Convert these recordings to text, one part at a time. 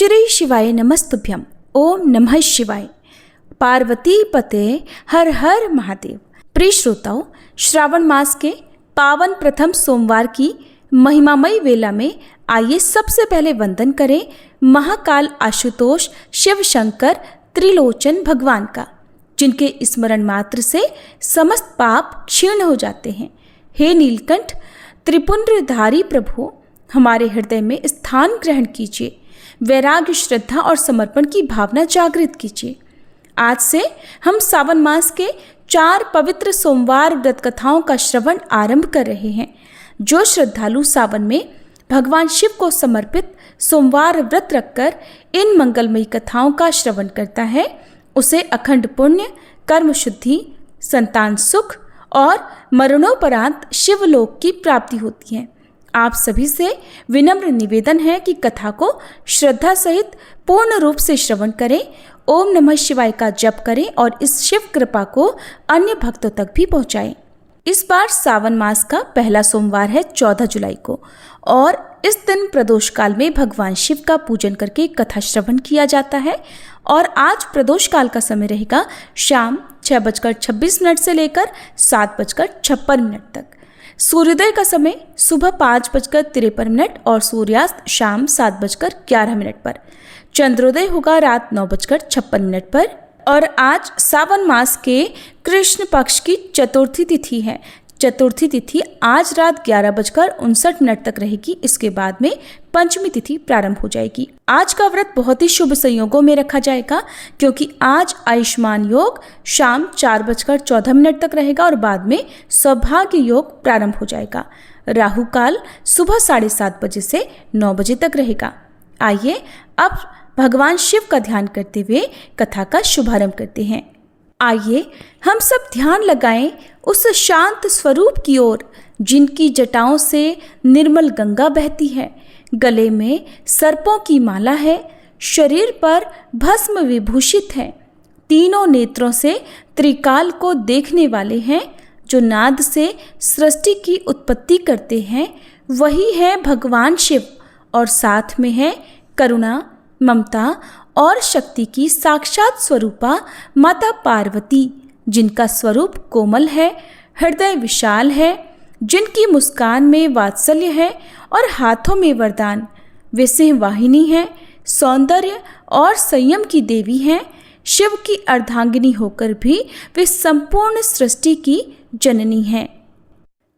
श्री शिवाय नमस्तुभ्यम। ओम नमः शिवाय। पार्वती पते हर हर महादेव। प्रिय श्रोताओं, श्रावण मास के पावन प्रथम सोमवार की महिमामयी वेला में आइए सबसे पहले वंदन करें महाकाल आशुतोष शिव शंकर त्रिलोचन भगवान का, जिनके स्मरण मात्र से समस्त पाप क्षीण हो जाते हैं। हे नीलकंठ त्रिपुंड्रधारी प्रभु, हमारे हृदय में स्थान ग्रहण कीजिए। वैराग्य, श्रद्धा और समर्पण की भावना जागृत कीजिए। आज से हम सावन मास के 4 पवित्र सोमवार व्रत कथाओं का श्रवण आरंभ कर रहे हैं। जो श्रद्धालु सावन में भगवान शिव को समर्पित सोमवार व्रत रखकर इन मंगलमयी कथाओं का श्रवण करता है, उसे अखंड पुण्य, कर्म शुद्धि, संतान सुख और मरणोपरांत शिवलोक की प्राप्ति होती है। आप सभी से विनम्र निवेदन है कि कथा को श्रद्धा सहित पूर्ण रूप से श्रवण करें, ओम नमः शिवाय का जप करें और इस शिव कृपा को अन्य भक्तों तक भी पहुंचाएं। इस बार सावन मास का पहला सोमवार है 14 जुलाई को, और इस दिन प्रदोष काल में भगवान शिव का पूजन करके कथा श्रवण किया जाता है। और आज प्रदोष काल का समय रहेगा शाम 6:26 से लेकर 7:56 तक। सूर्योदय का समय सुबह 5:53 और सूर्यास्त शाम 7:11 पर। चंद्रोदय होगा रात 9:56 पर। और आज सावन मास के कृष्ण पक्ष की चतुर्थी तिथि है। चतुर्थी तिथि आज रात 11:59 तक रहेगी। इसके बाद में पंचमी तिथि प्रारंभ हो जाएगी। आज का व्रत बहुत ही शुभ संयोगों में रखा जाएगा, क्योंकि आज आयुष्मान योग शाम 4:14 तक रहेगा और बाद में सौभाग्य योग प्रारंभ हो जाएगा। राहु काल सुबह 7:30 बजे से 9 बजे तक रहेगा। आइए अब भगवान शिव का ध्यान करते हुए कथा का शुभारंभ करते हैं। आइए हम सब ध्यान लगाएं उस शांत स्वरूप की ओर, जिनकी जटाओं से निर्मल गंगा बहती है, गले में सर्पों की माला है, शरीर पर भस्म विभूषित है, तीनों नेत्रों से त्रिकाल को देखने वाले हैं, जो नाद से सृष्टि की उत्पत्ति करते हैं, वही है भगवान शिव। और साथ में है करुणा, ममता और शक्ति की साक्षात स्वरूपा माता पार्वती, जिनका स्वरूप कोमल है, हृदय विशाल है, जिनकी मुस्कान में वात्सल्य है और हाथों में वरदान। वे सिंहवाहिनी हैं, सौंदर्य और संयम की देवी हैं। शिव की अर्धांगिनी होकर भी वे संपूर्ण सृष्टि की जननी हैं।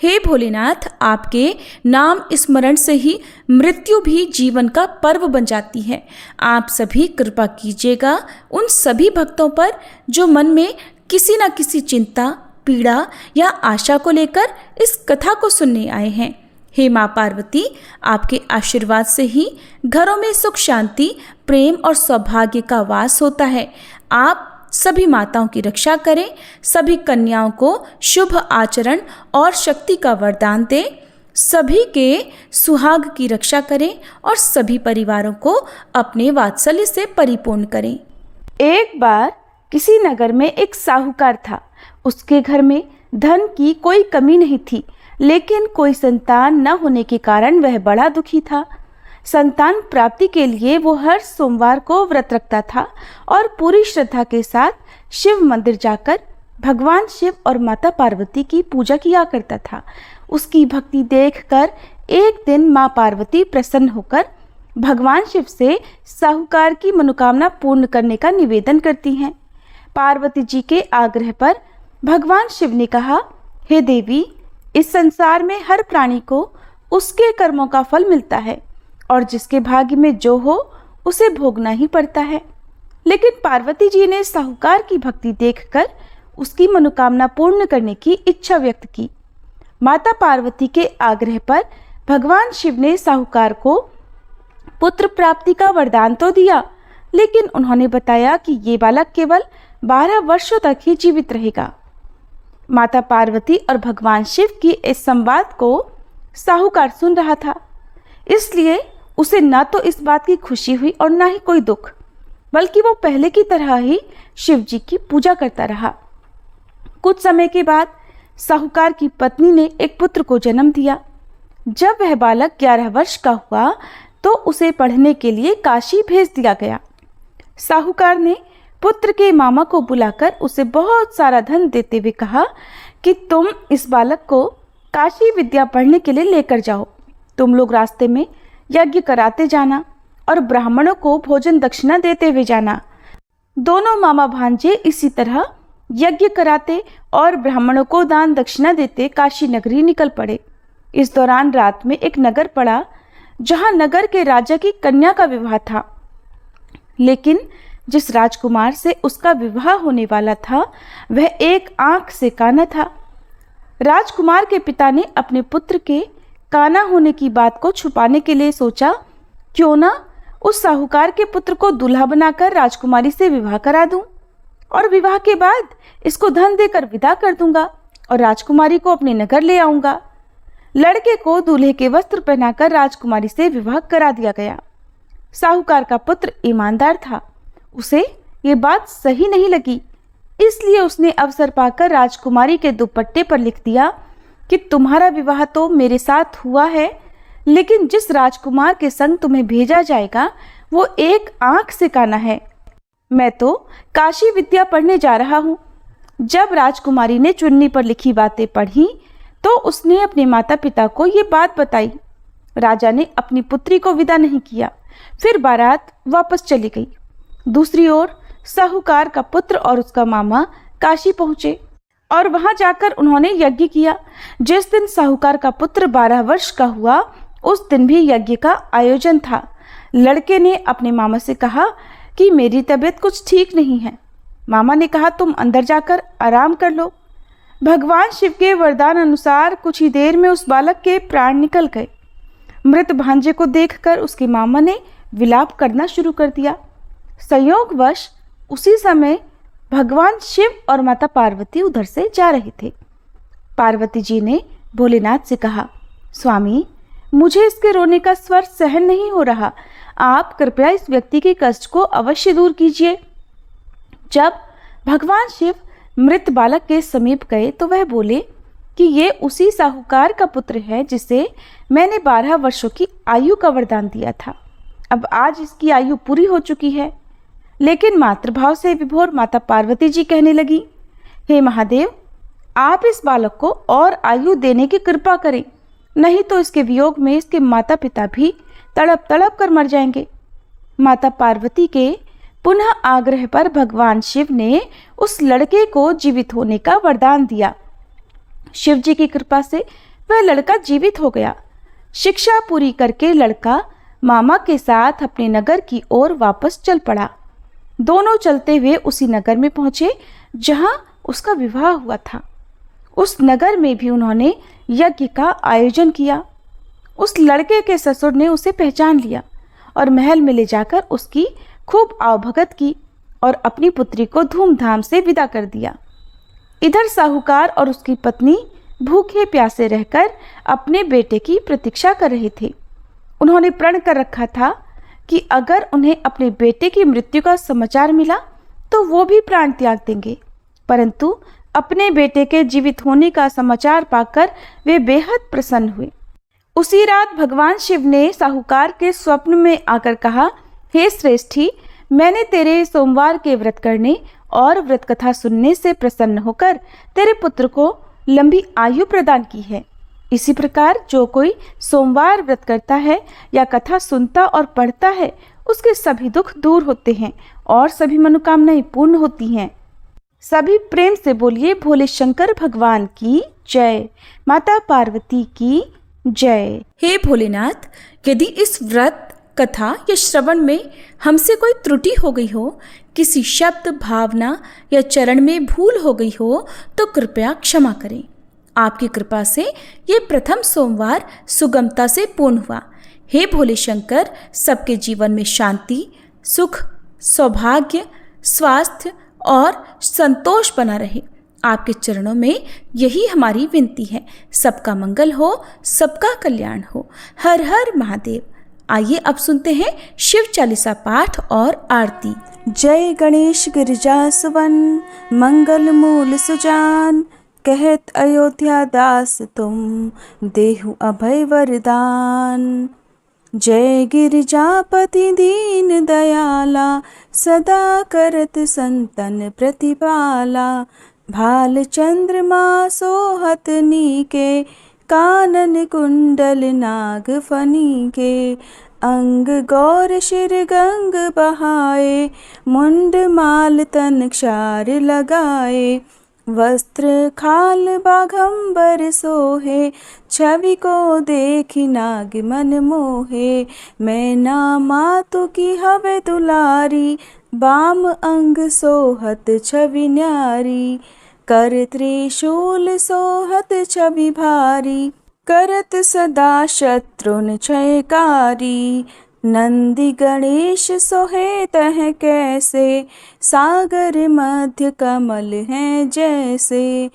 हे भोलेनाथ, आपके नाम स्मरण से ही मृत्यु भी जीवन का पर्व बन जाती है। आप सभी कृपा कीजिएगा उन सभी भक्तों पर जो मन में किसी न किसी चिंता, पीड़ा या आशा को लेकर इस कथा को सुनने आए हैं। हे माँ पार्वती, आपके आशीर्वाद से ही घरों में सुख, शांति, प्रेम और सौभाग्य का वास होता है। आप सभी माताओं की रक्षा करें, सभी कन्याओं को शुभ आचरण और शक्ति का वरदान दें, सभी के सुहाग की रक्षा करें और सभी परिवारों को अपने वात्सल्य से परिपूर्ण करें। एक बार किसी नगर में एक साहूकार था। उसके घर में धन की कोई कमी नहीं थी, लेकिन कोई संतान न होने के कारण वह बड़ा दुखी था। संतान प्राप्ति के लिए वो हर सोमवार को व्रत रखता था और पूरी श्रद्धा के साथ शिव मंदिर जाकर भगवान शिव और माता पार्वती की पूजा किया करता था। उसकी भक्ति देखकर एक दिन माँ पार्वती प्रसन्न होकर भगवान शिव से साहूकार की मनोकामना पूर्ण करने का निवेदन करती हैं। पार्वती जी के आग्रह पर भगवान शिव ने कहा, हे देवी, इस संसार में हर प्राणी को उसके कर्मों का फल मिलता है और जिसके भाग्य में जो हो उसे भोगना ही पड़ता है। लेकिन पार्वती जी ने साहूकार की भक्ति देखकर उसकी मनोकामना पूर्ण करने की इच्छा व्यक्त की। माता पार्वती के आग्रह पर भगवान शिव ने साहूकार को पुत्र प्राप्ति का वरदान तो दिया, लेकिन उन्होंने बताया कि ये बालक केवल 12 वर्षों तक ही जीवित रहेगा। माता पार्वती और भगवान शिव की इस संवाद को साहूकार सुन रहा था, इसलिए उसे न तो इस बात की खुशी हुई और न ही कोई दुख, बल्कि वो पहले की तरह ही शिव जी की पूजा करता रहा। कुछ समय के बाद साहूकार की पत्नी ने एक पुत्र को जन्म दिया। जब वह बालक 11 वर्ष का हुआ तो उसे पढ़ने के लिए काशी भेज दिया गया। साहूकार ने पुत्र के मामा को बुलाकर उसे बहुत सारा धन देते हुए कहा कि तुम इस बालक को काशी विद्या पढ़ने के लिए लेकर जाओ। तुम लोग रास्ते में यज्ञ कराते जाना और ब्राह्मणों को भोजन दक्षिणा देते हुए जाना। दोनों मामा भांजे इसी तरह यज्ञ कराते और ब्राह्मणों को दान दक्षिणा देते काशी नगरी निकल पड़े। इस दौरान रात में एक नगर पड़ा जहां नगर के राजा की कन्या का विवाह था, लेकिन जिस राजकुमार से उसका विवाह होने वाला था वह एक आंख से काना था। राजकुमार के पिता ने अपने पुत्र के काना होने की बात को छुपाने के लिए सोचा, क्यों ना उस साहूकार के पुत्र को दूल्हा बनाकर राजकुमारी से विवाह करा दूं और विवाह के बाद इसको धन देकर विदा कर दूंगा और राजकुमारी को अपने नगर ले आऊंगा। लड़के को दूल्हे के वस्त्र पहनाकर राजकुमारी से विवाह करा दिया गया। साहूकार का पुत्र ईमानदार था, उसे ये बात सही नहीं लगी, इसलिए उसने अवसर पाकर राजकुमारी के दुपट्टे पर लिख दिया कि तुम्हारा विवाह तो मेरे साथ हुआ है, लेकिन जिस राजकुमार के संग तुम्हें भेजा जाएगा वो एक आंख से काना है। मैं तो काशी विद्या पढ़ने जा रहा हूँ। जब राजकुमारी ने चुन्नी पर लिखी बातें पढ़ी तो उसने अपने माता पिता को ये बात बताई। राजा ने अपनी पुत्री को विदा नहीं किया, फिर बारात वापस चली गई। दूसरी ओर साहूकार का पुत्र और उसका मामा काशी पहुंचे और वहां जाकर उन्होंने यज्ञ किया। जिस दिन साहूकार का पुत्र 12 वर्ष का हुआ उस दिन भी यज्ञ का आयोजन था। लड़के ने अपने मामा से कहा कि मेरी तबीयत कुछ ठीक नहीं है। मामा ने कहा तुम अंदर जाकर आराम कर लो। भगवान शिव के वरदान अनुसार कुछ ही देर में उस बालक के प्राण निकल गए। मृत भांजे को देखकर उसके मामा ने विलाप करना शुरू कर दिया। संयोगवश उसी समय भगवान शिव और माता पार्वती उधर से जा रहे थे। पार्वती जी ने भोलेनाथ से कहा, स्वामी मुझे इसके रोने का स्वर सहन नहीं हो रहा, आप कृपया इस व्यक्ति के कष्ट को अवश्य दूर कीजिए। जब भगवान शिव मृत बालक के समीप गए तो वह बोले कि ये उसी साहूकार का पुत्र है जिसे मैंने 12 वर्षों की आयु का वरदान दिया था। अब आज इसकी आयु पूरी हो चुकी है। लेकिन मातृभाव से विभोर माता पार्वती जी कहने लगी, हे महादेव, आप इस बालक को और आयु देने की कृपा करें, नहीं तो इसके वियोग में इसके माता पिता भी तड़प तड़प कर मर जाएंगे। माता पार्वती के पुनः आग्रह पर भगवान शिव ने उस लड़के को जीवित होने का वरदान दिया। शिव जी की कृपा से वह लड़का जीवित हो गया। शिक्षा पूरी करके लड़का मामा के साथ अपने नगर की ओर वापस चल पड़ा। दोनों चलते हुए उसी नगर में पहुंचे जहां उसका विवाह हुआ था। उस नगर में भी उन्होंने यज्ञ का आयोजन किया। उस लड़के के ससुर ने उसे पहचान लिया और महल में ले जाकर उसकी खूब आवभगत की और अपनी पुत्री को धूमधाम से विदा कर दिया। इधर साहूकार और उसकी पत्नी भूखे प्यासे रहकर अपने बेटे की प्रतीक्षा कर रहे थे। उन्होंने प्रण कर रखा था कि अगर उन्हें अपने बेटे की मृत्यु का समाचार मिला तो वो भी प्राण त्याग देंगे, परंतु अपने बेटे के जीवित होने का समाचार पाकर वे बेहद प्रसन्न हुए। उसी रात भगवान शिव ने साहूकार के स्वप्न में आकर कहा, हे श्रेष्ठी, मैंने तेरे सोमवार के व्रत करने और व्रत कथा सुनने से प्रसन्न होकर तेरे पुत्र को लंबी आयु प्रदान की है। इसी प्रकार जो कोई सोमवार व्रत करता है या कथा सुनता और पढ़ता है उसके सभी दुख दूर होते हैं और सभी मनोकामनाएं पूर्ण होती हैं। सभी प्रेम से बोलिए भोले शंकर भगवान की जय, माता पार्वती की जय। हे भोलेनाथ, यदि इस व्रत कथा या श्रवण में हमसे कोई त्रुटि हो गई हो, किसी शब्द, भावना या चरण में भूल हो गई हो तो कृपया क्षमा करें। आपकी कृपा से ये प्रथम सोमवार सुगमता से पूर्ण हुआ। हे भोले शंकर, सबके जीवन में शांति, सुख, सौभाग्य, स्वास्थ्य और संतोष बना रहे। आपके चरणों में यही हमारी विनती है। सबका मंगल हो, सबका कल्याण हो। हर हर महादेव। आइए अब सुनते हैं शिव चालीसा पाठ और आरती। जय गणेश गिरिजा सुवन, मंगल मूल सुजान, कहत अयोध्या दास तुम, देहु अभय वरदान। जय गिरिजापति दीन दयाला, सदा करत संतन प्रतिपाला। भाल चंद्रमा सोहत नीके, कानन कुंडल नाग फनी के। अंग गौर शिर गंग बहाए, मुंड माल तन क्षार लगाए। वस्त्र खाल बाघंबर सोहे, छवि को देखी नाग मन मोहे। मैना मातु की हवे दुलारी, बाम अंग सोहत छवि न्यारी। कर त्रिशूल सोहत छवि भारी, करत सदा शत्रुन क्षयकारी। नंदी गणेश सोहे तह कैसे, सागर मध्य कमल हैं जैसे।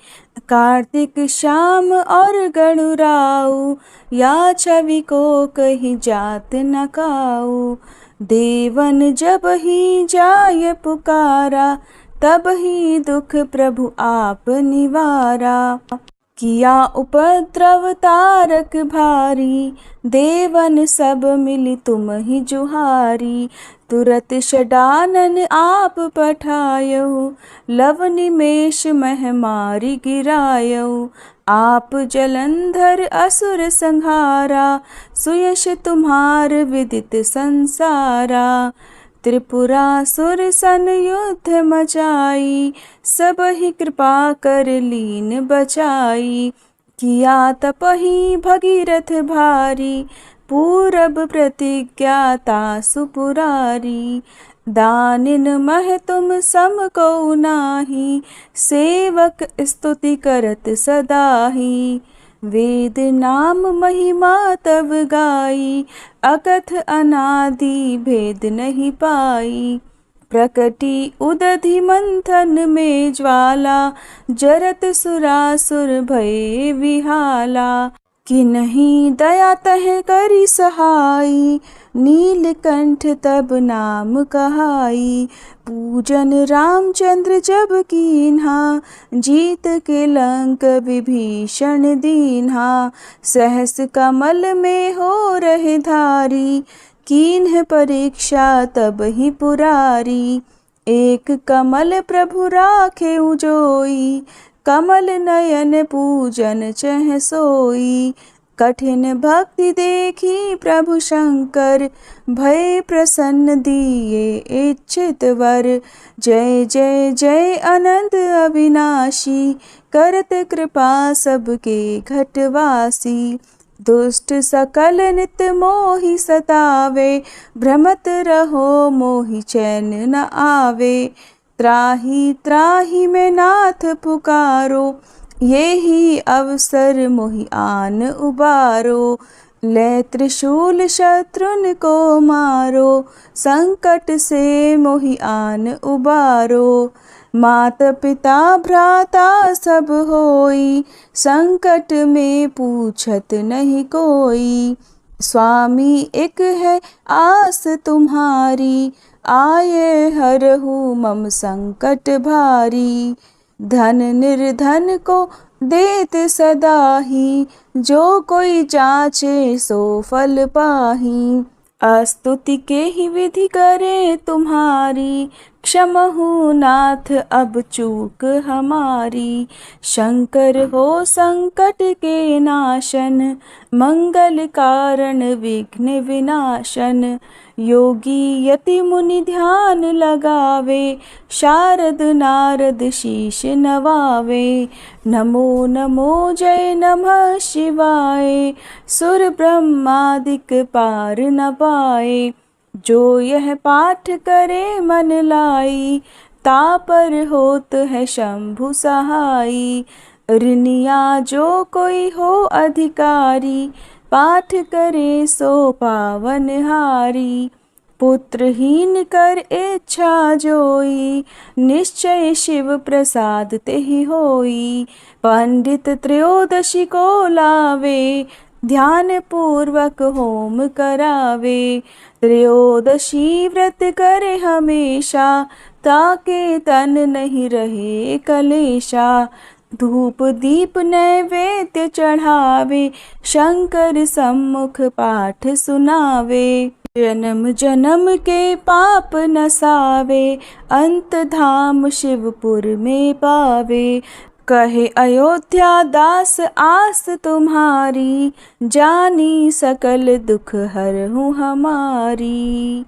कार्तिक श्याम और गणुराऊ, या छवि को कहीं जात न काऊ। देवन जब ही जाय पुकारा, तब ही दुख प्रभु आप निवारा। किया उपद्रव तारक भारी, देवन सब मिली तुम ही जुहारी। तुरत षडानन आप पठायऊ, लव निमेष मह मारी गिरायऊ। आप जलंधर असुर संहारा, सुयश तुम्हार विदित संसारा। त्रिपुरासुर सन युद्ध मचाई, सब ही कृपा कर लीन बचाई। किया तपहि भगीरथ भारी, पूरब प्रतिज्ञा तासु पुरारी। दानिन मह तुम सम को नाही, सेवक स्तुति करत सदाही। वेद नाम महिमा तब गाई, अकथ अनादि भेद नहीं पाई। प्रकटी उदधि मंथन में ज्वाला, जरत सुरासुर भये विहाला। कि नहीं दया तह करी सहाई, नीलकंठ तब नाम कहाई। पूजन रामचंद्र जब कीन्हा, जीत के लंक विभीषण दीन्हा। सहस कमल में हो रहे धारी, कीन्ह परीक्षा तब ही पुरारी। एक कमल प्रभु राखे उजोई, कमल नयन पूजन चह सोई। कठिन भक्ति देखी प्रभु शंकर, भय प्रसन्न दिए इच्छित वर। जय जय जय अनंत अविनाशी, करत कृपा सबके घटवासी। दुष्ट सकल नित मोहि सतावे, भ्रमत रहो मोहि चैन न आवे। त्राहि त्राहि में नाथ पुकारो, ये ही अवसर मोहि आन उबारो। ले त्रिशूल शत्रुन को मारो, संकट से मोहि आन उबारो। मात पिता भ्राता सब होई, संकट में पूछत नहीं कोई। स्वामी एक है आस तुम्हारी, आये हरहु मम संकट भारी। धन निर्धन को देत सदा ही, जो कोई जाचे सो फल पाही। स्तुति के ही विधि करे तुम्हारी, क्षमहु नाथ अब चूक हमारी। शंकर हो संकट के नाशन, मंगल कारण विघ्न विनाशन। योगी यति मुनि ध्यान लगावे, शारद नारद शीश नवावे। नमो नमो जय नमः शिवाय, सुर ब्रह्मादिक पार न पाए। जो यह पाठ करे मन लाई, तापर होत है शंभु सहाई। ऋनिया जो कोई हो अधिकारी, पाठ करे सो पावन हारी। पुत्रहीन कर इच्छा जोई, निश्चय शिव प्रसाद तेहि होई। पंडित त्रयोदशी को लावे, ध्यान पूर्वक होम करावे। त्रयोदशी व्रत करे हमेशा, ताके तन नहीं रहे कलेशा। धूप दीप नैवेद्य चढ़ावे, शंकर सम्मुख पाठ सुनावे। जन्म जन्म के पाप नसावे, अंत धाम शिवपुर में पावे। कहे अयोध्या दास आस तुम्हारी, जानी सकल दुख हरहूँ हमारी।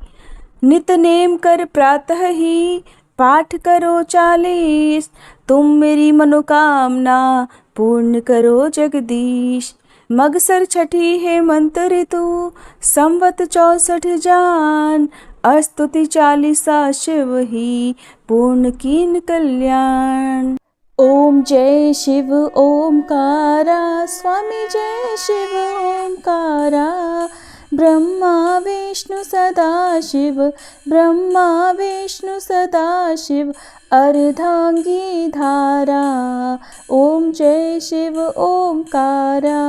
नित नेम कर प्रातः ही पाठ करो 40, तुम मेरी मनोकामना पूर्ण करो जगदीश। मगसर छठी है मंत्र ऋतु, संवत 64 जान, स्तुति 40 शिव ही पूर्ण कीन कल्याण। ओम जय शिव ओमकारा, स्वामी जय शिव ओमकारा। ब्रह्मा विष्णु सदा शिव, ब्रह्मा विष्णु सदा शिव, अर्धांगी धारा। ओम जय शिव ओमकारा।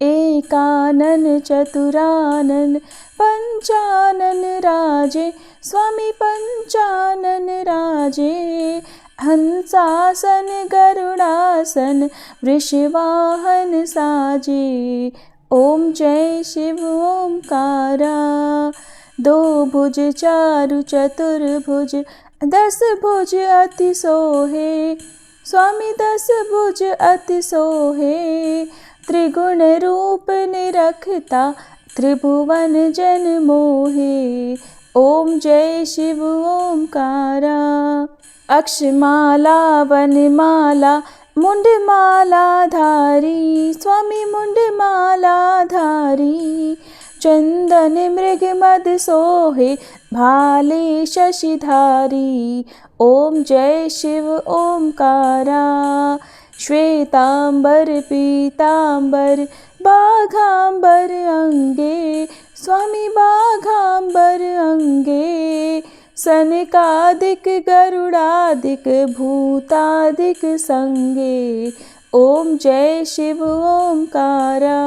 एकानन चतुरानन पंचानन राजे, स्वामी पंचानन राजे। हंसासन गरुड़ासन वृषवाहन साजे। ओम जय शिव ओमकारा। 2 भुज 4 चतुर्भुज, 10 भुज अति सोहे, स्वामी 10 भुज अति सोहे। त्रिगुण रूप निरखता, त्रिभुवन जन मोहे। ओम जय शिव ओमकारा। अक्षमाला वनमाला मुंडमाला धारी, स्वामी मुंडमाला धारी। चंदन मृग मद सोहे, भाले शशिधारी। ओम जय शिव ओमकारा। श्वेतांबर पीतांबर बाघांबर अंगे, स्वामी बाघांबर अंगे। सनकादिक गरुड़ादिक भूतादिक संगे। ओम जय शिव ओमकारा।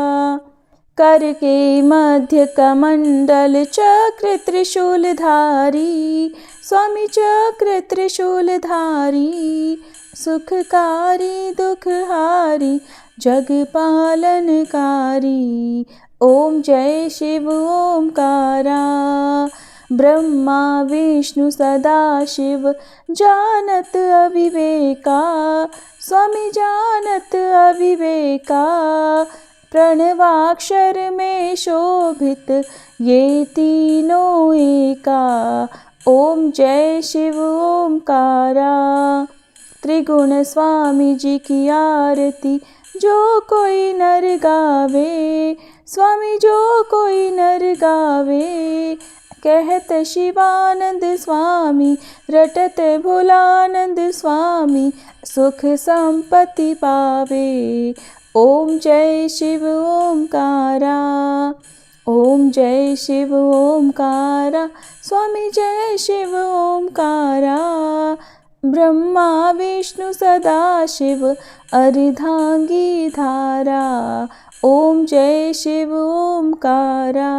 कर के मध्य कमंडल चक्र त्रिशूलधारी, स्वामी चक्र त्रिशूलधारी। सुखकारी दुखहारी जग पालनकारी। ओम जय शिव ओमकारा। ब्रह्मा विष्णु सदा शिव, जानत अविवेका, स्वामी जानत अविवेका। प्रणवाक्षर में शोभित ये तीनों एका। ओम जय शिव ओमकारा। त्रिगुण स्वामी जी की आरती जो कोई नर गावे, स्वामी जो कोई नर गावे। कहत शिवानंद स्वामी, रटत भोलानंद स्वामी, सुख संपत्ति पावे। ओम जय शिव ओमकारा। ओम जय शिव ओमकारा, स्वामी जय शिव ओमकारा। ब्रह्मा विष्णु सदा शिव, अर्धांगी धारा। ओम जय शिव ओमकारा।